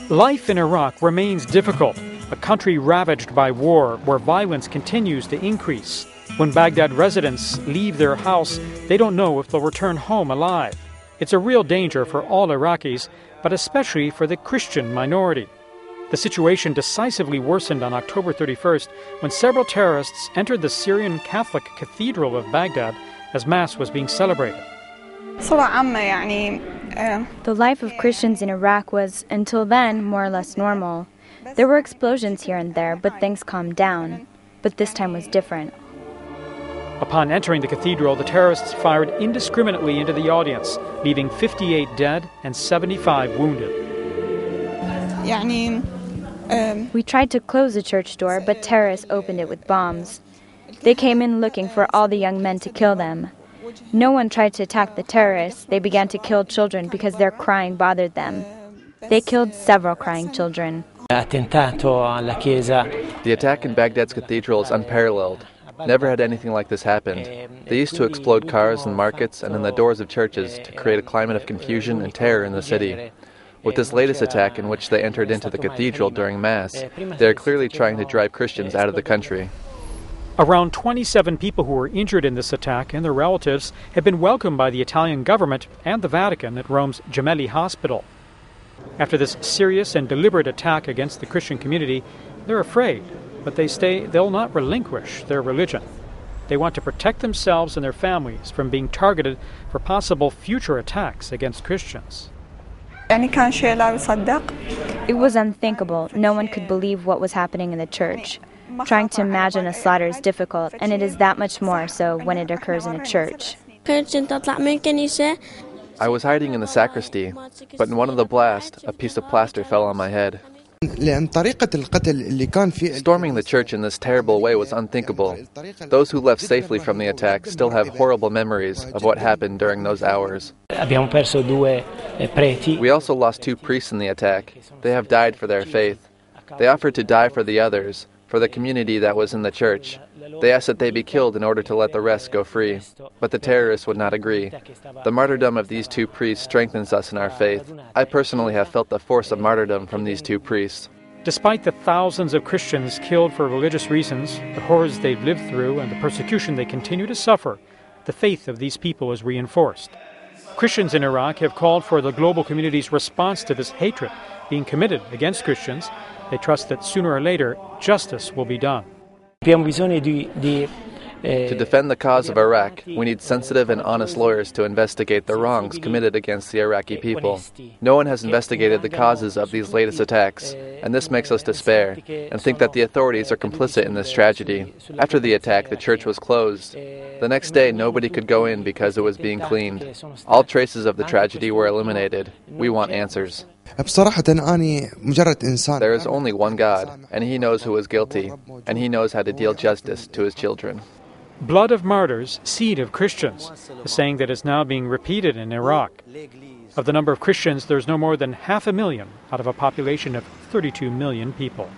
Life in Iraq remains difficult, a country ravaged by war where violence continues to increase. When Baghdad residents leave their house, they don't know if they'll return home alive. It's a real danger for all Iraqis, but especially for the Christian minority. The situation decisively worsened on October 31st when several terrorists entered the Syrian Catholic Cathedral of Baghdad as Mass was being celebrated. The life of Christians in Iraq was, until then, more or less normal. There were explosions here and there, but things calmed down. But this time was different. Upon entering the cathedral, the terrorists fired indiscriminately into the audience, leaving 58 dead and 75 wounded. We tried to close the church door, but terrorists opened it with bombs. They came in looking for all the young men to kill them. No one tried to attack the terrorists. They began to kill children because their crying bothered them. They killed several crying children. The attack in Baghdad's cathedral is unparalleled. Never had anything like this happened. They used to explode cars in markets and in the doors of churches to create a climate of confusion and terror in the city. With this latest attack in which they entered into the cathedral during Mass, they are clearly trying to drive Christians out of the country. Around 27 people who were injured in this attack and their relatives have been welcomed by the Italian government and the Vatican at Rome's Gemelli Hospital. After this serious and deliberate attack against the Christian community, they're afraid, but they'll not relinquish their religion. They want to protect themselves and their families from being targeted for possible future attacks against Christians. It was unthinkable. No one could believe what was happening in the church. Trying to imagine a slaughter is difficult, and it is that much more so when it occurs in a church. I was hiding in the sacristy, but in one of the blasts, a piece of plaster fell on my head. Storming the church in this terrible way was unthinkable. Those who left safely from the attack still have horrible memories of what happened during those hours. We also lost 2 priests in the attack. They have died for their faith. They offered to die for the others, for the community that was in the church. They asked that they be killed in order to let the rest go free. But the terrorists would not agree. The martyrdom of these 2 priests strengthens us in our faith. I personally have felt the force of martyrdom from these 2 priests. Despite the thousands of Christians killed for religious reasons, the horrors they've lived through, and the persecution they continue to suffer, the faith of these people is reinforced. Christians in Iraq have called for the global community's response to this hatred being committed against Christians. They trust that sooner or later, justice will be done. To defend the cause of Iraq, we need sensitive and honest lawyers to investigate the wrongs committed against the Iraqi people. No one has investigated the causes of these latest attacks, and this makes us despair and think that the authorities are complicit in this tragedy. After the attack, the church was closed. The next day, nobody could go in because it was being cleaned. All traces of the tragedy were eliminated. We want answers. There is only one God, and He knows who is guilty, and He knows how to deal justice to His children. Blood of martyrs, seed of Christians, a saying that is now being repeated in Iraq. Of the number of Christians, there's no more than 500,000 out of a population of 32 million people.